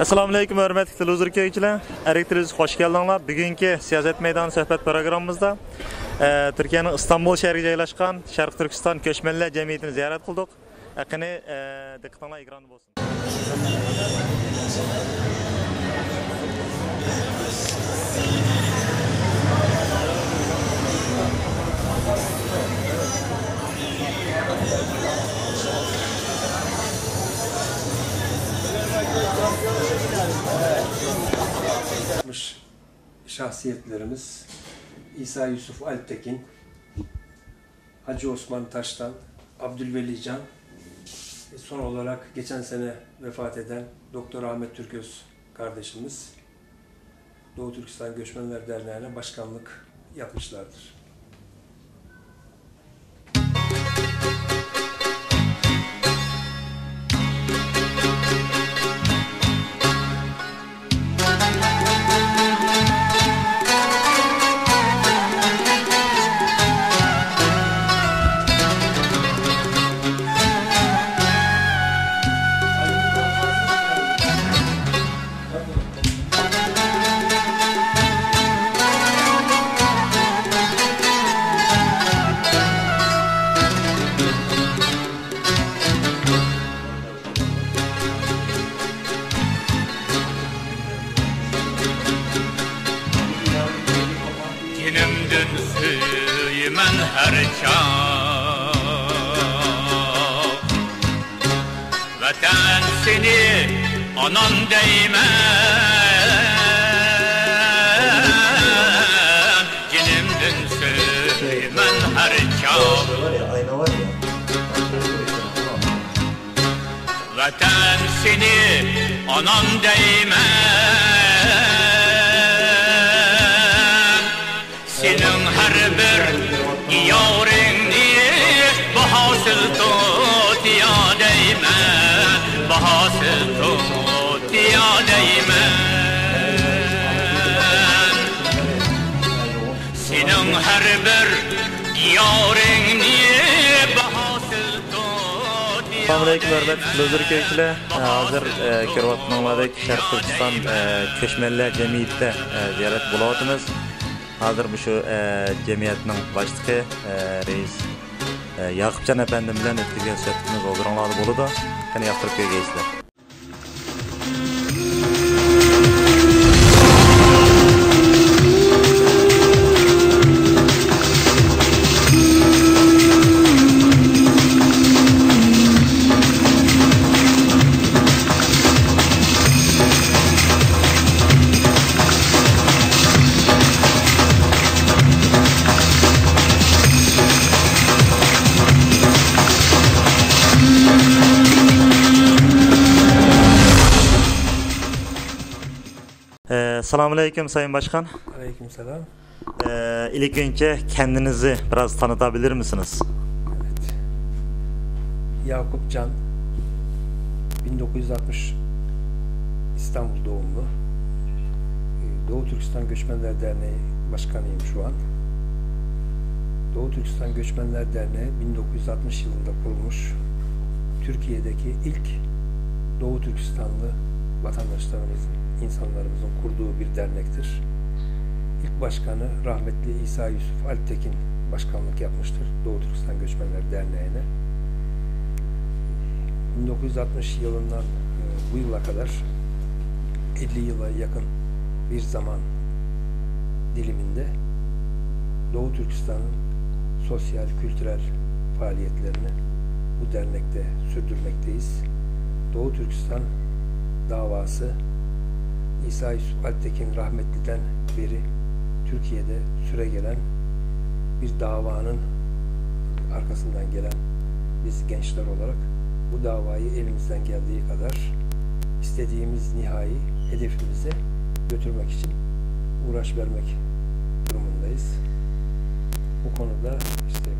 Assalomu alaykum hurmatli televizor ko'ruvchilar. Elektriz hoş geldinglar. Bugungi siyoset maydoni suhbat programmamizda Turkiyaning Istanbul shahriga joylashgan Sharq Turkiston ko'chmanlar jamiyatini ziyorat qildik. Qani diqqatinglar ekranda bo'lsin. Şahsiyetlerimiz İsa Yusuf Alptekin, Hacı Osman Taştan, Abdülveli Can, son olarak geçen sene vefat eden Doktor Ahmet Türköz kardeşimiz Doğu Türkistan Göçmenler Derneği'ne başkanlık yapmışlardır. Mən hər çağ Vətən seni anan değmən Cinimdin söymən hər çağ Vətən seni anan değmən Senin her bir Yârenni bahasıl tut ya değme Bahasıl tut ya değme Senin her bir yârenni bahasıl tut ya Assalomu alaykum hurmatli televizor ko'ruvchilar. Hozir ko'ryapsizlar Sharq Turkiston ko'chmanlar jamiyatida ziyorat bo'layotimiz. Hazır bu şu cemiyetinin başlığı reis Yakupcan efendim bilen ötküzgen söhbetimiz olduranlardı bolu da. Hani yaptırıp görgeyizler. Selamun Aleyküm Sayın Başkan. Aleykümselam. İlk önce kendinizi biraz tanıtabilir misiniz? Evet. Yakup Can, 1960 İstanbul doğumlu. Doğu Türkistan Göçmenler Derneği Başkanıyım şu an. Doğu Türkistan Göçmenler Derneği 1960 yılında kurulmuş. Türkiye'deki ilk Doğu Türkistanlı vatandaşlarımızın, insanlarımızın kurduğu bir dernektir. İlk başkanı rahmetli İsa Yusuf Alptekin başkanlık yapmıştır Doğu Türkistan Göçmenler Derneği'ne. 1960 yılından bu yıla kadar 50 yıla yakın bir zaman diliminde Doğu Türkistan'ın sosyal, kültürel faaliyetlerini bu dernekte sürdürmekteyiz. Doğu Türkistan davası İsa Yusuf Alptekin rahmetliden beri Türkiye'de süregelen bir davanın arkasından gelen biz gençler olarak bu davayı elimizden geldiği kadar istediğimiz nihai hedefimize götürmek için uğraş vermek durumundayız. Bu konuda işte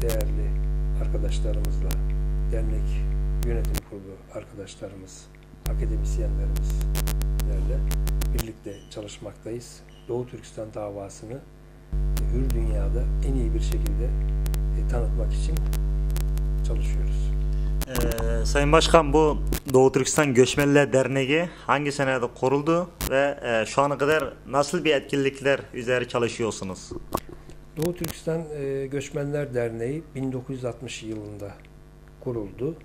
değerli arkadaşlarımızla, dernek yönetim kurulu arkadaşlarımız, akademisyenlerimizle birlikte çalışmaktayız. Doğu Türkistan davasını hür dünyada en iyi bir şekilde tanıtmak için çalışıyoruz. Sayın Başkan, bu Doğu Türkistan Göçmenler Derneği hangi senede kuruldu ve şu ana kadar nasıl bir etkinlikler üzeri çalışıyorsunuz? Doğu Türkistan Göçmenler Derneği 1960 yılında kuruldu.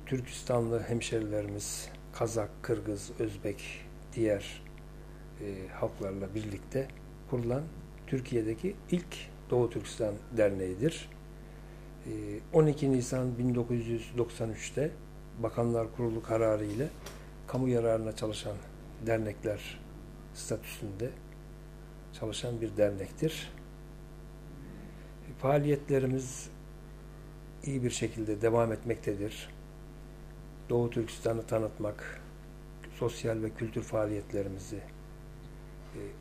Türkistanlı hemşerilerimiz, Kazak, Kırgız, Özbek, diğer halklarla birlikte kurulan Türkiye'deki ilk Doğu Türkistan Derneği'dir. 12 Nisan 1993'te Bakanlar Kurulu kararı ile kamu yararına çalışan dernekler statüsünde çalışan bir dernektir. Faaliyetlerimiz iyi bir şekilde devam etmektedir. Doğu Türkistan'ı tanıtmak, sosyal ve kültür faaliyetlerimizi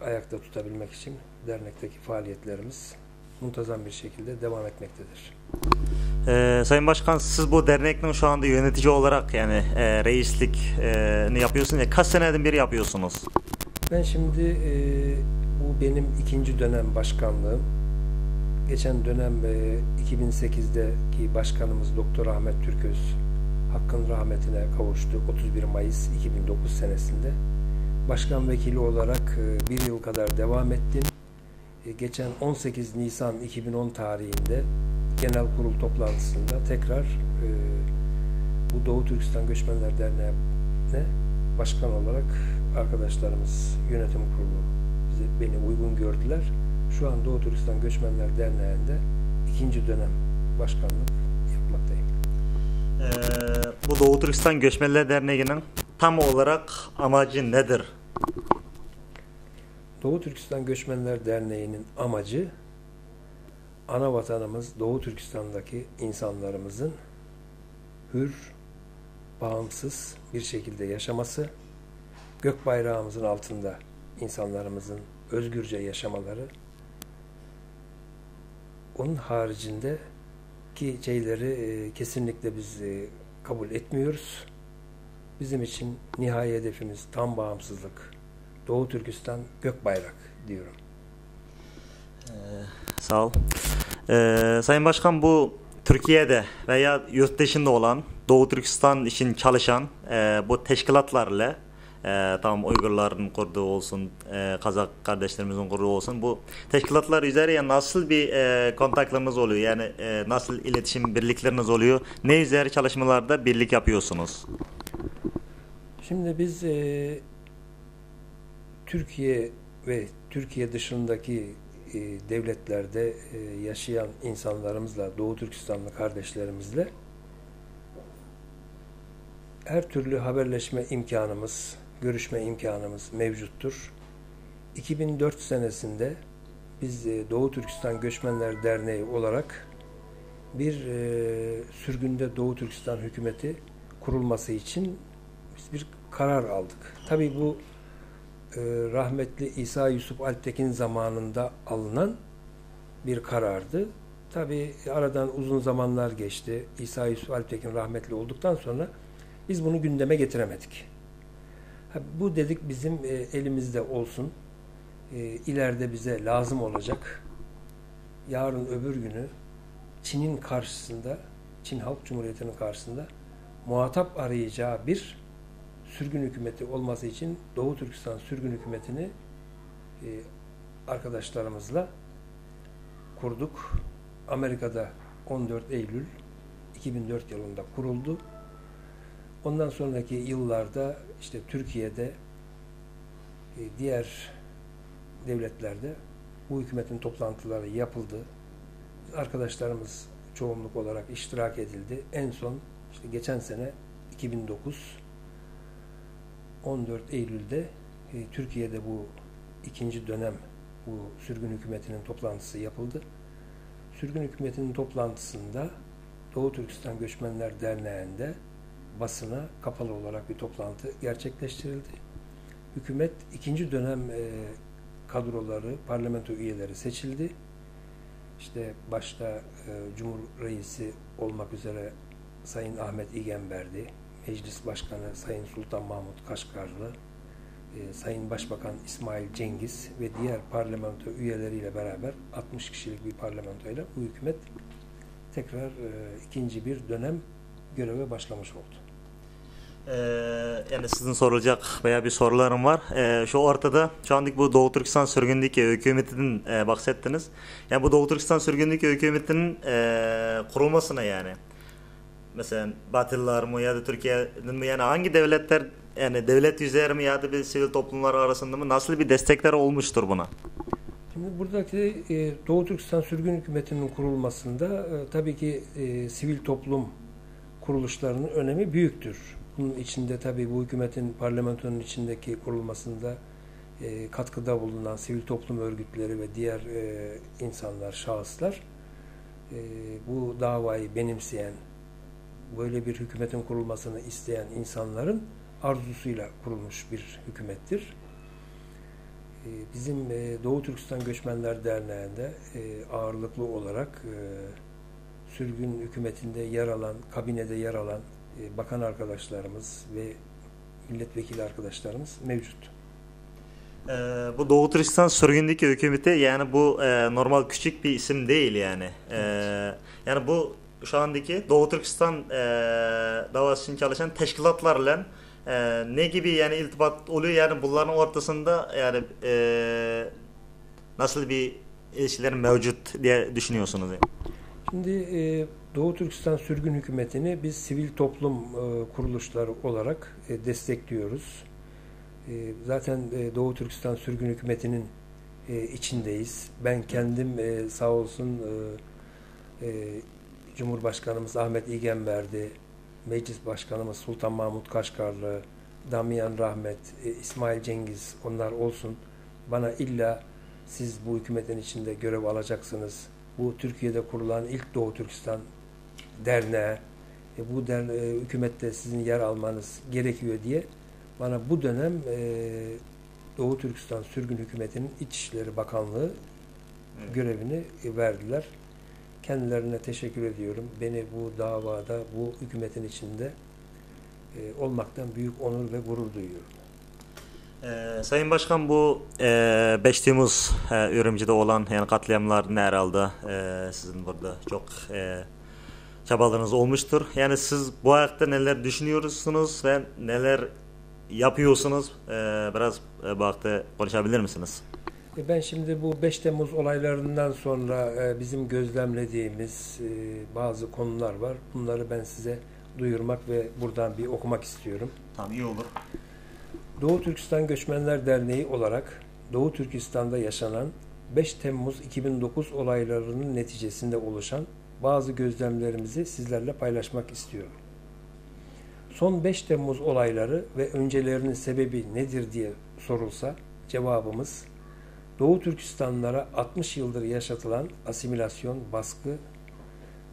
ayakta tutabilmek için dernekteki faaliyetlerimiz muntazam bir şekilde devam etmektedir. Sayın Başkan, siz bu dernekten şu anda yönetici olarak yani reislikini yapıyorsunuz ya, kaç seneden beri yapıyorsunuz? Ben şimdi bu benim ikinci dönem başkanlığım. Geçen dönem 2008'deki başkanımız Doktor Ahmet Türköz hakkın rahmetine kavuştu 31 Mayıs 2009 senesinde. Başkan vekili olarak bir yıl kadar devam ettim. Geçen 18 Nisan 2010 tarihinde genel kurul toplantısında tekrar bu Doğu Türkistan Göçmenler Derneği'ne başkan olarak arkadaşlarımız yönetim kurulu beni uygun gördüler. Şu an Doğu Türkistan Göçmenler Derneği'nde ikinci dönem başkanlık yapmaktayım. Bu Doğu Türkistan Göçmenler Derneği'nin tam olarak amacı nedir? Doğu Türkistan Göçmenler Derneği'nin amacı ana vatanımız Doğu Türkistan'daki insanlarımızın hür, bağımsız bir şekilde yaşaması, gök bayrağımızın altında insanlarımızın özgürce yaşamaları, onun haricinde ki şeyleri kesinlikle biz kabul etmiyoruz. Bizim için nihai hedefimiz tam bağımsızlık. Doğu Türkistan gök bayrak diyorum. Sağ ol. Sayın Başkan, bu Türkiye'de veya yurt dışında olan Doğu Türkistan için çalışan bu teşkilatlarla tamam Uygurların kurduğu olsun, Kazak kardeşlerimizin kurduğu olsun, bu teşkilatlar üzerine nasıl bir kontaklarınız oluyor? Yani nasıl iletişim birlikleriniz oluyor? Ne üzeri çalışmalarda birlik yapıyorsunuz? Şimdi biz Türkiye ve Türkiye dışındaki devletlerde yaşayan insanlarımızla, Doğu Türkistanlı kardeşlerimizle her türlü haberleşme imkanımız, görüşme imkanımız mevcuttur. 2004 senesinde biz Doğu Türkistan Göçmenler Derneği olarak bir sürgünde Doğu Türkistan hükümeti kurulması için biz bir karar aldık. Tabii bu rahmetli İsa Yusuf Alptekin zamanında alınan bir karardı. Tabii aradan uzun zamanlar geçti. İsa Yusuf Alptekin rahmetli olduktan sonra biz bunu gündeme getiremedik. Bu dedik bizim elimizde olsun. İleride bize lazım olacak. Yarın öbür günü Çin'in karşısında, Çin Halk Cumhuriyeti'nin karşısında muhatap arayacağı bir sürgün hükümeti olması için Doğu Türkistan sürgün hükümetini arkadaşlarımızla kurduk. Amerika'da 14 Eylül 2004 yılında kuruldu. Ondan sonraki yıllarda işte Türkiye'de, diğer devletlerde bu hükümetin toplantıları yapıldı. Arkadaşlarımız çoğunluk olarak iştirak edildi. En son işte geçen sene 2009 14 Eylül'de Türkiye'de bu ikinci dönem bu sürgün hükümetinin toplantısı yapıldı. Sürgün hükümetinin toplantısında Doğu Türkistan Göçmenler Derneği'nde basına kapalı olarak bir toplantı gerçekleştirildi. Hükümet ikinci dönem kadroları, parlamento üyeleri seçildi. İşte başta Cumhur Reisi olmak üzere Sayın Ahmet İgenberdi, Meclis Başkanı Sayın Sultan Mahmut Kaşgarlı, Sayın Başbakan İsmail Cengiz ve diğer parlamento üyeleriyle beraber 60 kişilik bir parlamentoyla bu hükümet tekrar ikinci bir dönem göreve başlamış oldu. Yani sizin sorulacak veya bir sorularım var. Şu ortada şu andaki bu Doğu Türkistan sürgündeki hükümetinden bahsettiniz. Yani bu Doğu Türkistan sürgündeki hükümetinin kurulmasına yani mesela Batılılar mı ya da Türkiye'nin mi yani hangi devletler yani devlet yüzleri mi ya da bir sivil toplumlar arasında mı nasıl bir destekler olmuştur buna? Şimdi buradaki Doğu Türkistan sürgün hükümetinin kurulmasında tabii ki sivil toplum kuruluşlarının önemi büyüktür. Bunun içinde tabii bu hükümetin parlamentonun içindeki kurulmasında katkıda bulunan sivil toplum örgütleri ve diğer insanlar, şahıslar bu davayı benimseyen, böyle bir hükümetin kurulmasını isteyen insanların arzusuyla kurulmuş bir hükümettir. Bizim Doğu Türkistan Göçmenler Derneği'nde ağırlıklı olarak sürgün hükümetinde yer alan, kabinede yer alan bakan arkadaşlarımız ve milletvekili arkadaşlarımız mevcut. Bu Doğu Türkistan sürgündeki hükümeti yani bu normal küçük bir isim değil yani. Yani bu şu andaki Doğu Türkistan davası için çalışan teşkilatlarla ne gibi yani iltibat oluyor yani bunların ortasında yani nasıl bir ilişkiler mevcut diye düşünüyorsunuz? Yani? Şimdi Doğu Türkistan sürgün hükümetini biz sivil toplum kuruluşları olarak destekliyoruz. Zaten Doğu Türkistan sürgün hükümetinin içindeyiz. Ben kendim sağ olsun Cumhurbaşkanımız Ahmet İgenberdi, Meclis Başkanımız Sultan Mahmut Kaşgarlı, Damian Rahmet, İsmail Cengiz onlar olsun. Bana illa siz bu hükümetin içinde görev alacaksınız. Bu Türkiye'de kurulan ilk Doğu Türkistan Derneği, bu hükümette sizin yer almanız gerekiyor diye bana bu dönem Doğu Türkistan Sürgün Hükümeti'nin İçişleri Bakanlığı görevini verdiler. Kendilerine teşekkür ediyorum. Beni bu davada, bu hükümetin içinde olmaktan büyük onur ve gurur duyuyorum. Sayın Başkan bu 5 Temmuz Ürümci'de olan yani katliamlar herhalde sizin burada çok çabalarınız olmuştur. Yani siz bu ayakta neler düşünüyorsunuz ve neler yapıyorsunuz? Biraz bu ayakta konuşabilir misiniz? Ben şimdi bu 5 Temmuz olaylarından sonra bizim gözlemlediğimiz bazı konular var. Bunları ben size duyurmak ve buradan bir okumak istiyorum. Tamam, iyi olur. Doğu Türkistan Göçmenler Derneği olarak Doğu Türkistan'da yaşanan 5 Temmuz 2009 olaylarının neticesinde oluşan bazı gözlemlerimizi sizlerle paylaşmak istiyorum. Son 5 Temmuz olayları ve öncelerinin sebebi nedir diye sorulsa cevabımız Doğu Türkistanlılara 60 yıldır yaşatılan asimilasyon, baskı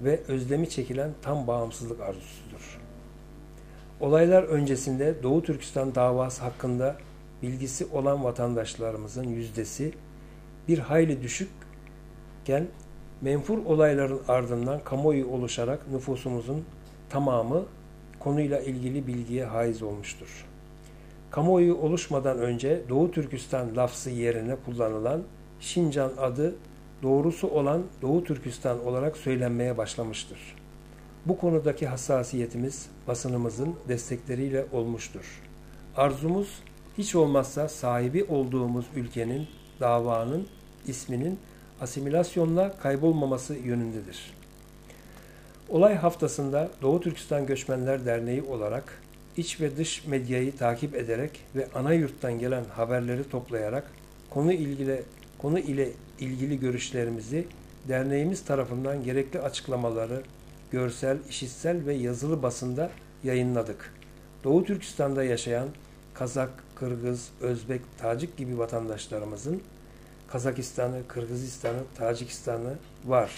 ve özlemi çekilen tam bağımsızlık arzusudur. Olaylar öncesinde Doğu Türkistan davası hakkında bilgisi olan vatandaşlarımızın yüzdesi bir hayli düşükken menfur olayların ardından kamuoyu oluşarak nüfusumuzun tamamı konuyla ilgili bilgiye haiz olmuştur. Kamuoyu oluşmadan önce Doğu Türkistan lafzı yerine kullanılan Şincan adı doğrusu olan Doğu Türkistan olarak söylenmeye başlamıştır. Bu konudaki hassasiyetimiz basınımızın destekleriyle olmuştur. Arzumuz hiç olmazsa sahibi olduğumuz ülkenin, davanın, isminin asimilasyonla kaybolmaması yönündedir. Olay haftasında Doğu Türkistan Göçmenler Derneği olarak iç ve dış medyayı takip ederek ve ana yurttan gelen haberleri toplayarak konu ile ilgili görüşlerimizi derneğimiz tarafından gerekli açıklamaları görsel, işitsel ve yazılı basında yayınladık. Doğu Türkistan'da yaşayan Kazak, Kırgız, Özbek, Tacik gibi vatandaşlarımızın Kazakistan'ı, Kırgızistan'ı, Tacikistan'ı var.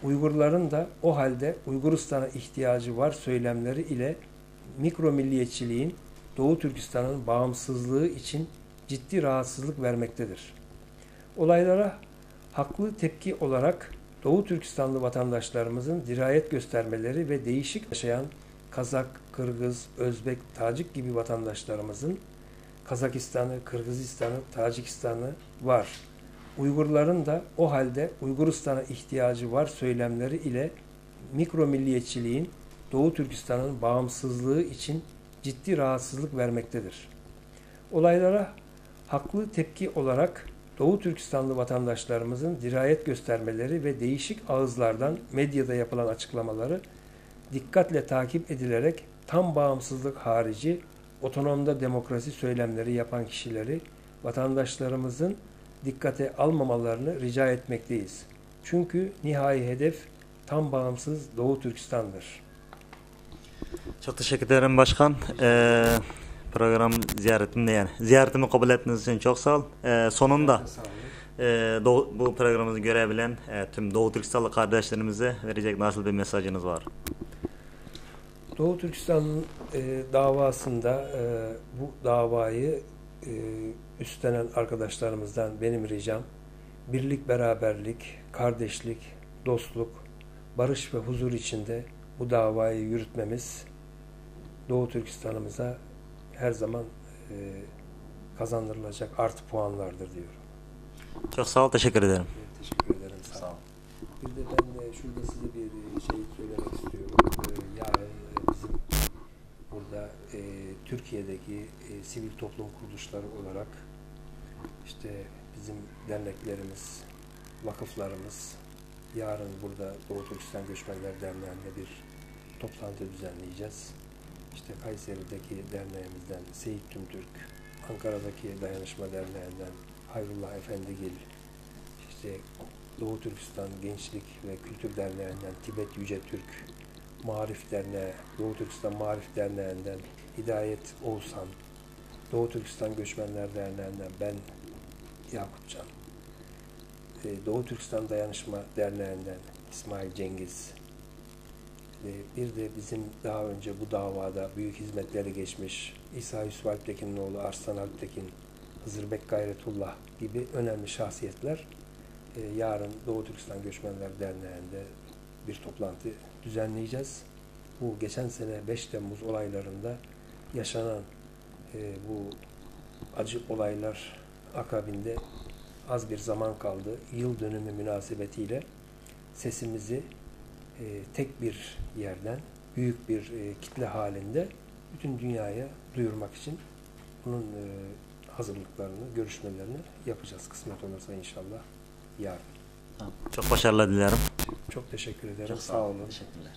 Uygurların da o halde Uyguristan'a ihtiyacı var söylemleri ile mikro milliyetçiliğin Doğu Türkistan'ın bağımsızlığı için ciddi rahatsızlık vermektedir. Olaylara haklı tepki olarak Doğu Türkistanlı vatandaşlarımızın dirayet göstermeleri ve değişik yaşayan Kazak, Kırgız, Özbek, Tacik gibi vatandaşlarımızın Kazakistan'ı, Kırgızistan'ı, Tacikistan'ı var. Uygurların da o halde Uyguristan'a ihtiyacı var söylemleri ile mikro milliyetçiliğin Doğu Türkistan'ın bağımsızlığı için ciddi rahatsızlık vermektedir. Olaylara haklı tepki olarak Doğu Türkistanlı vatandaşlarımızın dirayet göstermeleri ve değişik ağızlardan medyada yapılan açıklamaları dikkatle takip edilerek tam bağımsızlık harici otonomda demokrasi söylemleri yapan kişileri vatandaşlarımızın dikkate almamalarını rica etmekteyiz. Çünkü nihai hedef tam bağımsız Doğu Türkistan'dır. Çok teşekkür ederim başkan. Program ziyaretimi kabul ettiğiniz için çok sağ ol. Sonunda bu programımızı görebilen tüm Doğu Türkistanlı kardeşlerimize verecek nasıl bir mesajınız var? Doğu Türkistan'ın davasında bu davayı üstlenen arkadaşlarımızdan benim ricam birlik, beraberlik, kardeşlik, dostluk, barış ve huzur içinde bu davayı yürütmemiz Doğu Türkistan'ımıza her zaman kazandırılacak artı puanlardır diyorum. Çok sağ ol, teşekkür ederim. Teşekkür ederim. Sağ ol. Bir de ben şurada size bir şey söylemek istiyorum. Yarın bizim burada Türkiye'deki sivil toplum kuruluşları olarak işte bizim derneklerimiz, vakıflarımız yarın burada Doğu Türkistan Göçmenler Derneği'nde bir toplantı düzenleyeceğiz. İşte Kayseri'deki derneğimizden Seyit Tümtürk, Ankara'daki Dayanışma Derneği'nden Hayrullah Efendigil, işte Doğu Türkistan Gençlik ve Kültür Derneği'nden Tibet Yüce Türk, Marif Derneği, Doğu Türkistan Marif Derneği'nden Hidayet Oğuzhan, Doğu Türkistan Göçmenler Derneği'nden ben Yakupcan, Doğu Türkistan Dayanışma Derneği'nden İsmail Cengiz, bir de bizim daha önce bu davada büyük hizmetleri geçmiş İsa Yusuf Alptekin'in oğlu Arslan Alptekin, Hızırbek Gayretullah gibi önemli şahsiyetler yarın Doğu Türkistan Göçmenler Derneği'nde bir toplantı düzenleyeceğiz. Bu geçen sene 5 Temmuz olaylarında yaşanan bu acı olaylar akabinde az bir zaman kaldı. Yıl dönümü münasebetiyle sesimizi tek bir yerden, büyük bir kitle halinde bütün dünyaya duyurmak için bunun hazırlıklarını, görüşmelerini yapacağız. Kısmet olursa inşallah yarın. Tamam. Çok başarılar dilerim. Çok teşekkür ederim. Sağ olun. Teşekkürler.